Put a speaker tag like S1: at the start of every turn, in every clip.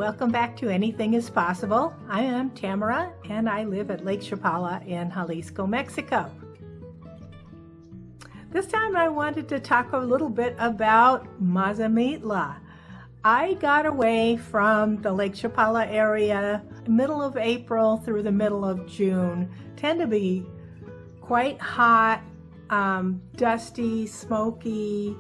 S1: Welcome back to Anything is Possible. I am Tamara and I live at Lake Chapala in Jalisco, Mexico. This time I wanted to talk a little bit about Mazamitla. I got away from the Lake Chapala area middle of April through the middle of June. Tend to be quite hot, dusty, smoky,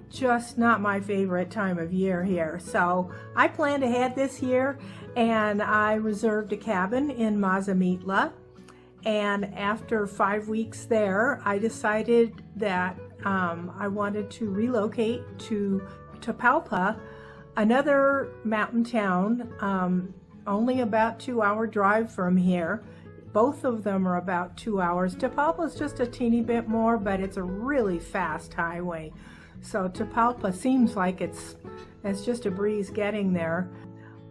S1: just not my favorite time of year here. So I planned ahead this year and I reserved a cabin in Mazamitla. And after 5 weeks there, I decided that I wanted to relocate to Tapalpa, another mountain town, only about 2-hour drive from here. Both of them are about 2 hours. Tapalpa is just a teeny bit more, but it's a really fast highway. So Tapalpa seems like it's just a breeze getting there.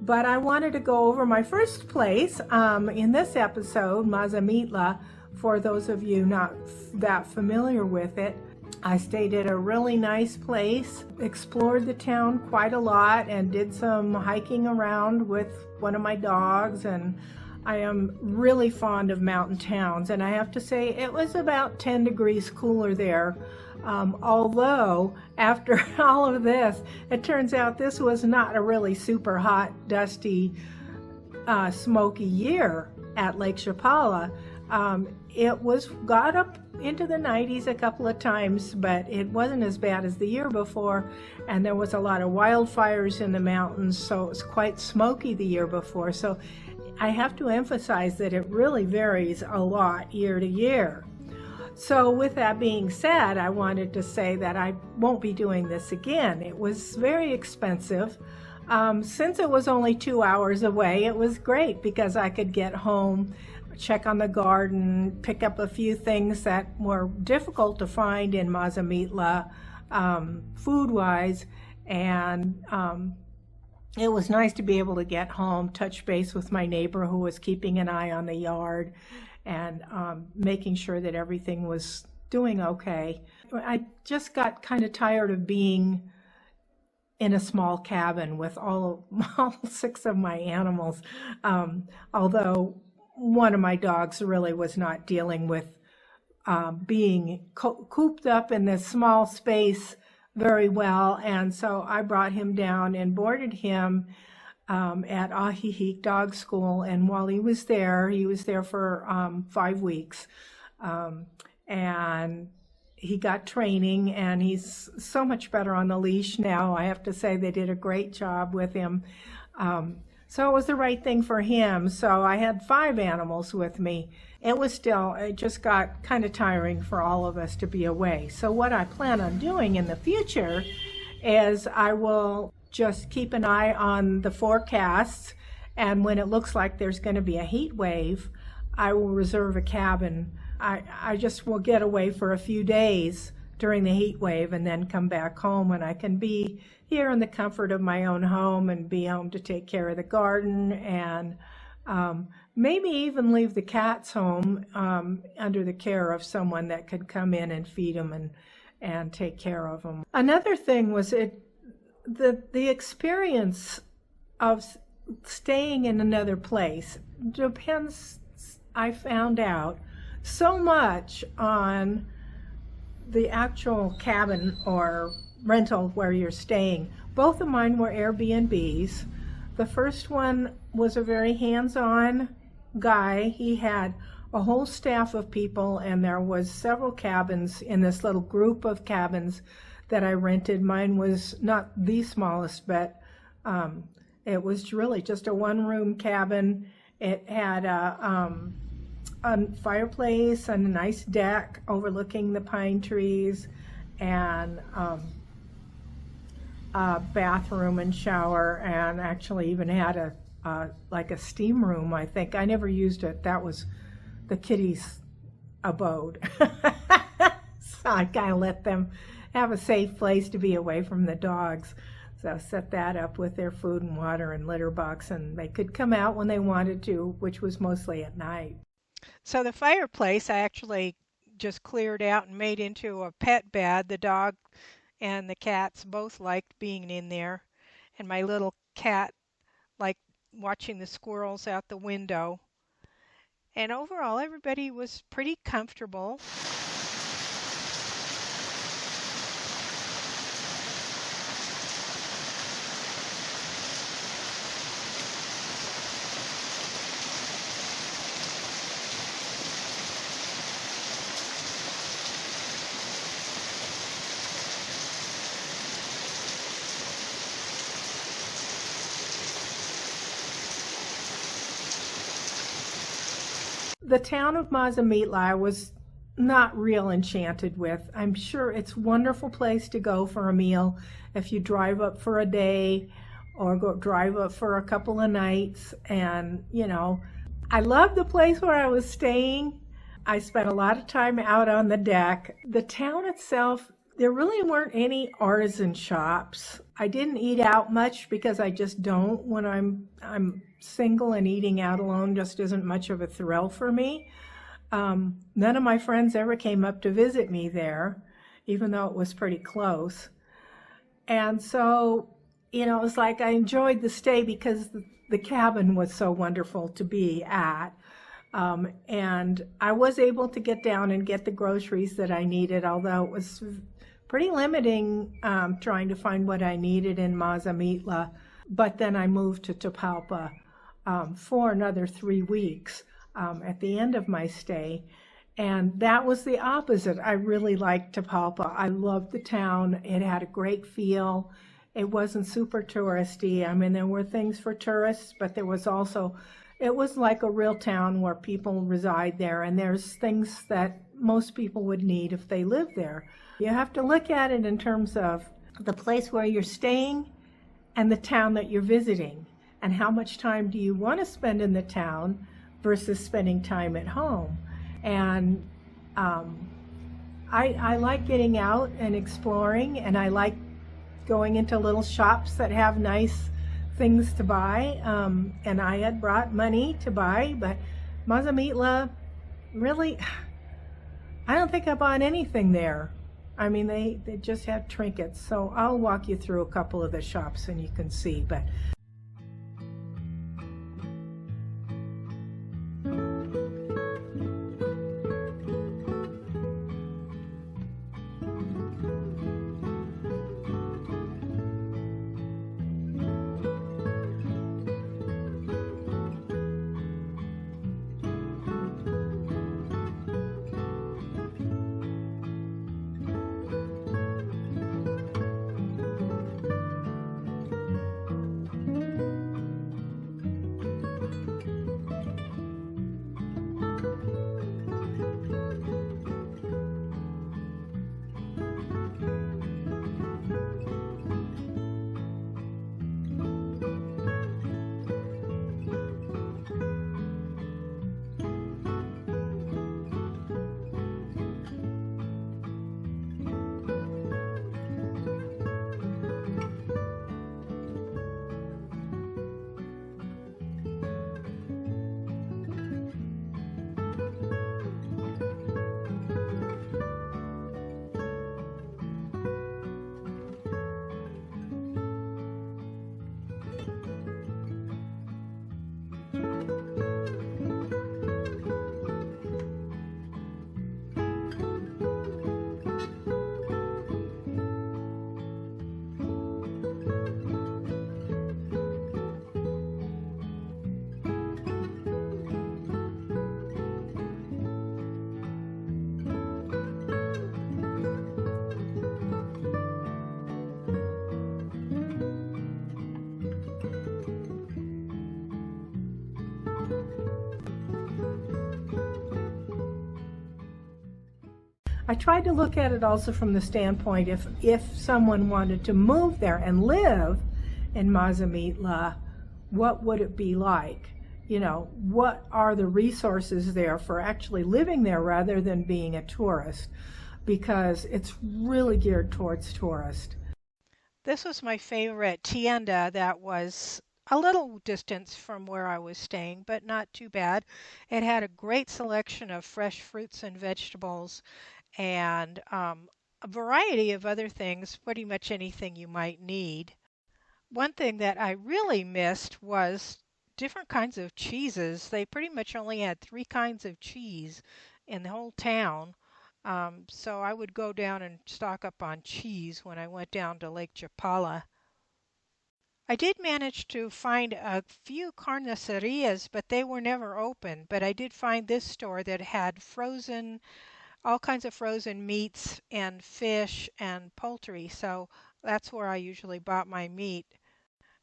S1: But I wanted to go over my first place in this episode, Mazamitla. For those of you not that familiar with it, I stayed at a really nice place, explored the town quite a lot, and did some hiking around with one of my dogs. And I am really fond of mountain towns, and I have to say it was about 10 degrees cooler there. Although after all of this, it turns out this was not a really super hot, dusty, smoky year at Lake Chapala. It got up into the 90s a couple of times, but it wasn't as bad as the year before, and there was a lot of wildfires in the mountains, so it was quite smoky the year before. So I have to emphasize that it really varies a lot year to year. So with that being said, I wanted to say that I won't be doing this again. It was very expensive. Since it was only 2 hours away, it was great because I could get home, check on the garden, pick up a few things that were difficult to find in Mazamitla, food-wise, and it was nice to be able to get home, touch base with my neighbor who was keeping an eye on the yard, and making sure that everything was doing okay. I just got kind of tired of being in a small cabin with all 6 of my animals, although one of my dogs really was not dealing with being cooped up in this small space very well, and so I brought him down and boarded him at Ajijic Dog School, and while he was there for 5 weeks, and he got training, and he's so much better on the leash now. I have to say they did a great job with him. So it was the right thing for him. So I had 5 animals with me. It just got kind of tiring for all of us to be away. So what I plan on doing in the future is I will just keep an eye on the forecasts, and when it looks like there's going to be a heat wave, I will reserve a cabin. I just will get away for a few days during the heat wave and then come back home when I can be here in the comfort of my own home and be home to take care of the garden, and maybe even leave the cats home under the care of someone that could come in and feed them and take care of them. Another thing was the experience of staying in another place depends, I found out, so much on the actual cabin or rental where you're staying. Both of mine were Airbnbs. The first one was a very hands-on guy. He had a whole staff of people, and there was several cabins in this little group of cabins that I rented. Mine was not the smallest, but it was really just a one-room cabin. It had a fireplace and a nice deck overlooking the pine trees, and a bathroom and shower, and actually even had like a steam room, I think. I never used it. That was the kitties' abode. So I kind of let them have a safe place to be away from the dogs. So I set that up with their food and water and litter box, and they could come out when they wanted to, which was mostly at night. So the fireplace I actually just cleared out and made into a pet bed. The dog and the cats both liked being in there, and my little cat like watching the squirrels out the window. And overall, everybody was pretty comfortable. The town of Mazamitla I was not real enchanted with. I'm sure it's a wonderful place to go for a meal if you drive up for a day or go drive up for a couple of nights. And, I love the place where I was staying. I spent a lot of time out on the deck. The town itself, there really weren't any artisan shops. I didn't eat out much because I just don't when I'm single, and eating out alone just isn't much of a thrill for me. None of my friends ever came up to visit me there, even though it was pretty close. And so, it was like I enjoyed the stay because the cabin was so wonderful to be at. And I was able to get down and get the groceries that I needed, although it was pretty limiting trying to find what I needed in Mazamitla. But then I moved to Tapalpa for another 3 weeks at the end of my stay. And that was the opposite. I really liked Tapalpa. I loved the town. It had a great feel. It wasn't super touristy. I mean, there were things for tourists, but there was also, it was like a real town where people reside there, and there's things that most people would need if they lived there. You have to look at it in terms of the place where you're staying and the town that you're visiting, and how much time do you want to spend in the town versus spending time at home. And I like getting out and exploring, and I like going into little shops that have nice things to buy. And I had brought money to buy, but Mazamitla, really, I don't think I bought anything there. I mean, they just had trinkets. So I'll walk you through a couple of the shops and you can see. But I tried to look at it also from the standpoint if someone wanted to move there and live in Mazamitla, what would it be like? What are the resources there for actually living there rather than being a tourist? Because it's really geared towards tourists. This was my favorite tienda that was a little distance from where I was staying, but not too bad. It had a great selection of fresh fruits and vegetables, and a variety of other things, pretty much anything you might need. One thing that I really missed was different kinds of cheeses. They pretty much only had three kinds of cheese in the whole town. So I would go down and stock up on cheese when I went down to Lake Chapala. I did manage to find a few carnicerias, but they were never open. But I did find this store that had all kinds of frozen meats and fish and poultry. So that's where I usually bought my meat.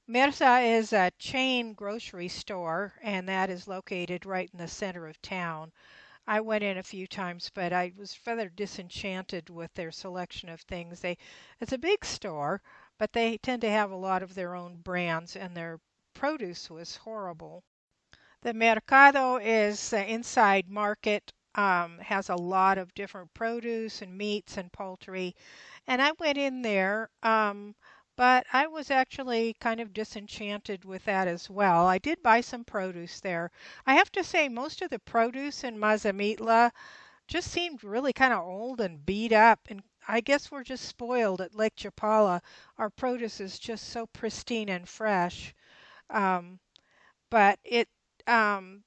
S1: Mersa is a chain grocery store, and that is located right in the center of town. I went in a few times, but I was rather disenchanted with their selection of things. It's a big store, but they tend to have a lot of their own brands, and their produce was horrible. The mercado is the inside market, has a lot of different produce and meats and poultry. And I went in there, but I was actually kind of disenchanted with that as well. I did buy some produce there. I have to say, most of the produce in Mazamitla just seemed really kind of old and beat up. And I guess we're just spoiled at Lake Chapala. Our produce is just so pristine and fresh. Um, but it um,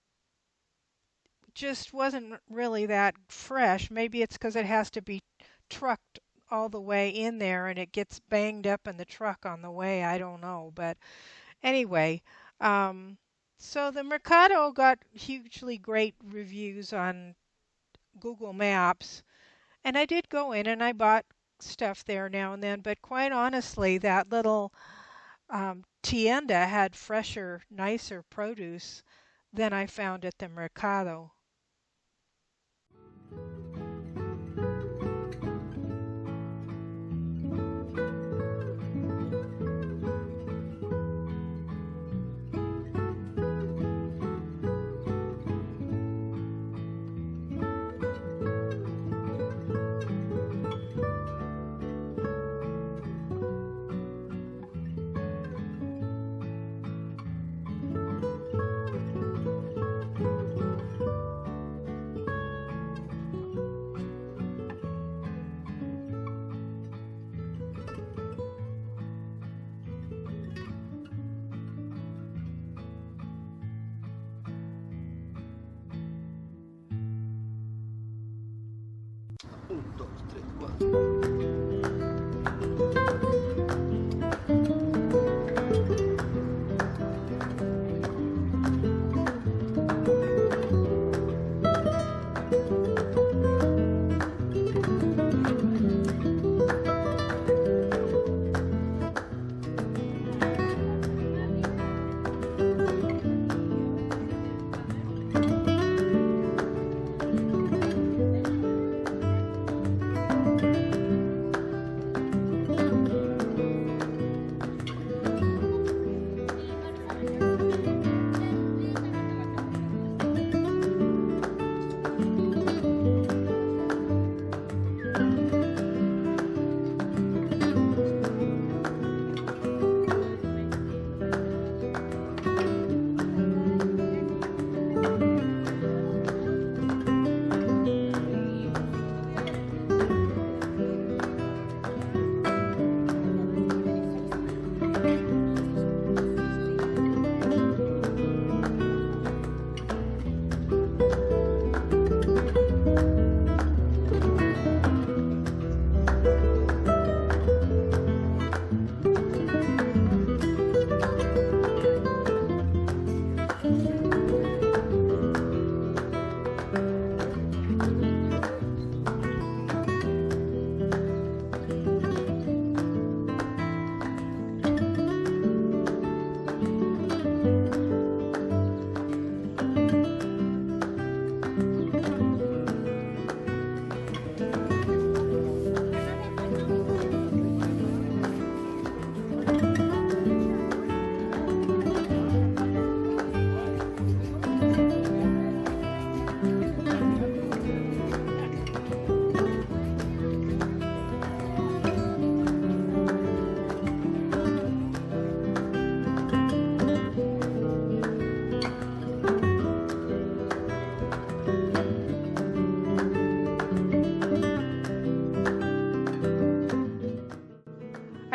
S1: just wasn't really that fresh. Maybe it's because it has to be trucked all the way in there and it gets banged up in the truck on the way. I don't know. But anyway, um, so the Mercado got hugely great reviews on Google Maps. And I did go in and I bought stuff there now and then. But quite honestly, that little tienda had fresher, nicer produce than I found at the Mercado.
S2: Un, dos, tres, cuatro.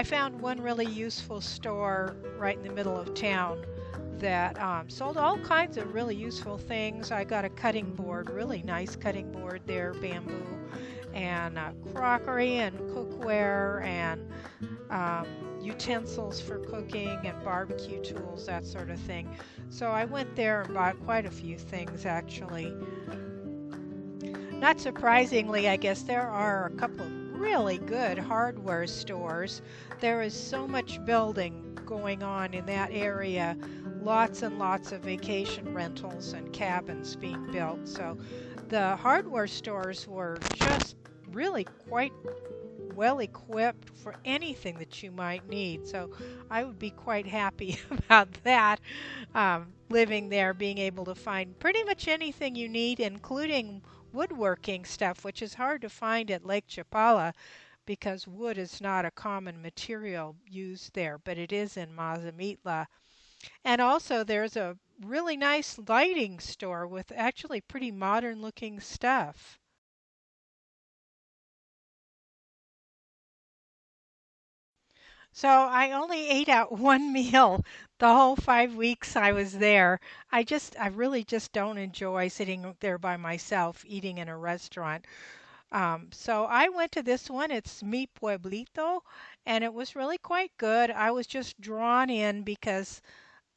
S1: found one really useful store right in the middle of town that sold all kinds of really useful things. I got a cutting board, really nice cutting board there, bamboo, and crockery and cookware and um, utensils for cooking and barbecue tools, that sort of thing. So I went there and bought quite a few things actually. Not surprisingly, I guess there are a couple of really good hardware stores. There is so much building going on in that area. Lots and lots of vacation rentals and cabins being built. So the hardware stores were just really quite well equipped for anything that you might need. So I would be quite happy about that. Living there, being able to find pretty much anything you need, including woodworking stuff, which is hard to find at Lake Chapala because wood is not a common material used there, but it is in Mazamitla. And also there's a really nice lighting store with actually pretty modern looking stuff. So I only ate out one meal the whole 5 weeks I was there. I really just don't enjoy sitting there by myself eating in a restaurant. So I went to this one. It's Mi Pueblito, and it was really quite good. I was just drawn in because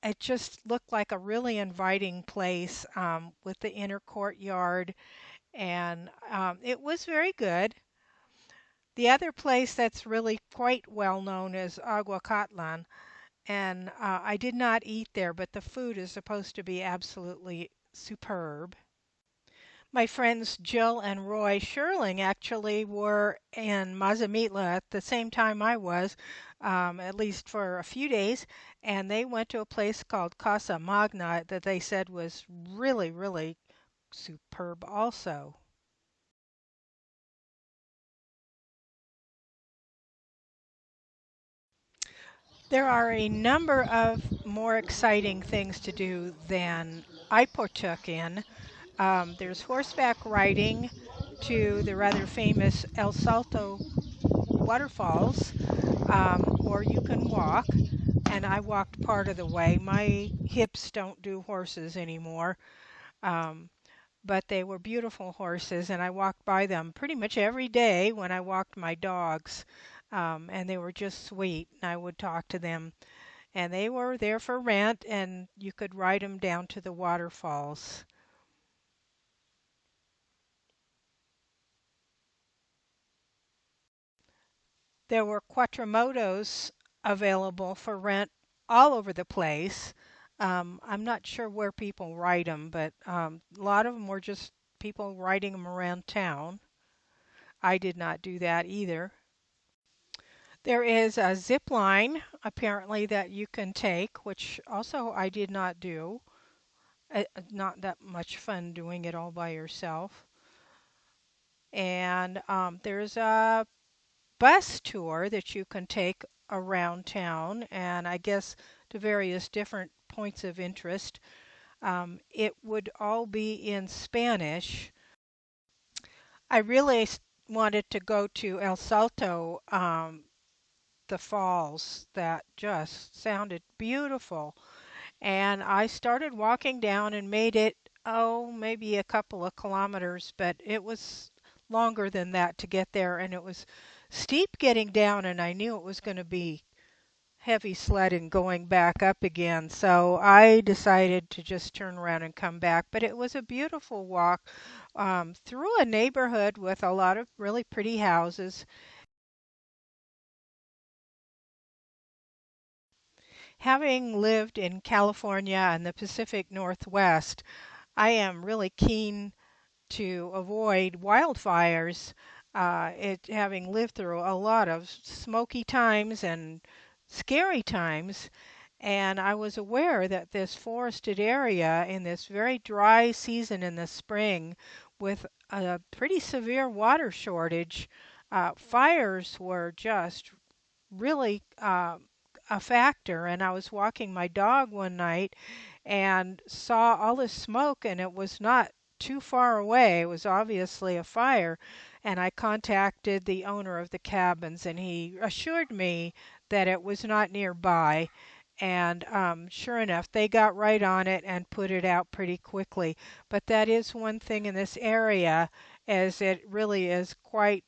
S1: it just looked like a really inviting place with the inner courtyard, and it was very good. The other place that's really quite well known is Aguacatlan, and I did not eat there, but the food is supposed to be absolutely superb. My friends Jill and Roy Sherling actually were in Mazamitla at the same time I was, at least for a few days, and they went to a place called Casa Magna that they said was really, really superb also. There are a number of more exciting things to do than I partook in. There's horseback riding to the rather famous El Salto waterfalls, or you can walk. And I walked part of the way. My hips don't do horses anymore, um, but they were beautiful horses, and I walked by them pretty much every day when I walked my dogs. And they were just sweet, and I would talk to them. And they were there for rent, and you could ride them down to the waterfalls. There were quattromotos available for rent all over the place. I'm not sure where people ride them, but a lot of them were just people riding them around town. I did not do that either. There is a zip line apparently that you can take, which also I did not do. Not that much fun doing it all by yourself. And there's a bus tour that you can take around town, and I guess to various different points of interest. It would all be in Spanish. I really wanted to go to El Salto, the falls that just sounded beautiful. And I started walking down and made it, oh, maybe a couple of kilometers, but it was longer than that to get there, and it was steep getting down, and I knew it was going to be heavy sledding going back up again. So I decided to just turn around and come back. But it was a beautiful walk through a neighborhood with a lot of really pretty houses. Having lived in California and the Pacific Northwest, I am really keen to avoid wildfires. Having lived through a lot of smoky times and scary times, and I was aware that this forested area in this very dry season in the spring, with a pretty severe water shortage, fires were just really a factor. And I was walking my dog one night and saw all this smoke, and it was not too far away. It was obviously a fire. And I contacted the owner of the cabins, and he assured me that it was not nearby. And sure enough, they got right on it and put it out pretty quickly. But that is one thing in this area, as it really is quite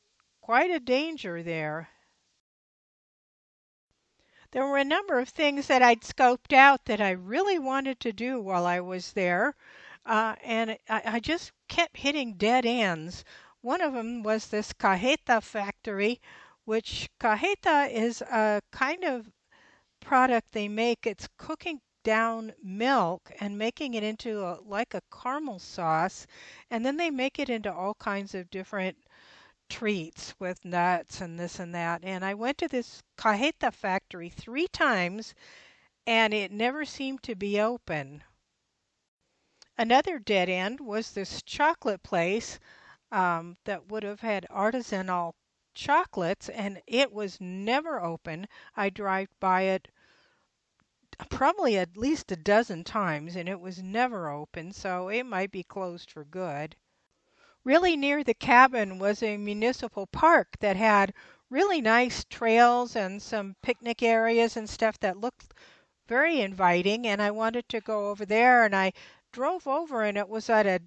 S1: a danger there. There were a number of things that I'd scoped out that I really wanted to do while I was there, and I just kept hitting dead ends. One of them was this cajeta factory, which cajeta is a kind of product they make. It's cooking down milk and making it into like a caramel sauce, and then they make it into all kinds of different treats with nuts and this and that. And I went to this cajeta factory 3 times and it never seemed to be open. Another dead end was this chocolate place that would have had artisanal chocolates, and it was never open. I drive by it probably at least a dozen times, and it was never open, so it might be closed for good. Really near the cabin was a municipal park that had really nice trails and some picnic areas and stuff that looked very inviting, and I wanted to go over there, and I drove over, and it was at a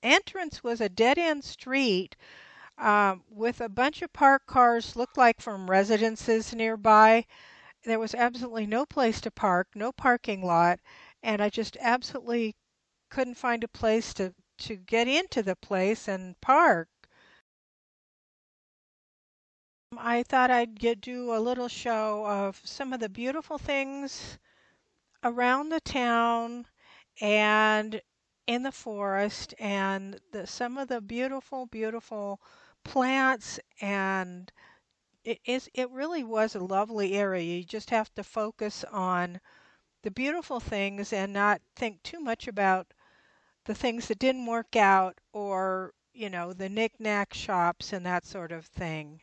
S1: entrance was a dead end street with a bunch of parked cars, looked like from residences nearby. There was absolutely no place to park, no parking lot, and I just absolutely couldn't find a place to get into the place and park. I thought do a little show of some of the beautiful things around the town and in the forest, and some of the beautiful plants, and it really was a lovely area. You just have to focus on the beautiful things and not think too much about the things that didn't work out, or the knick-knack shops and that sort of thing.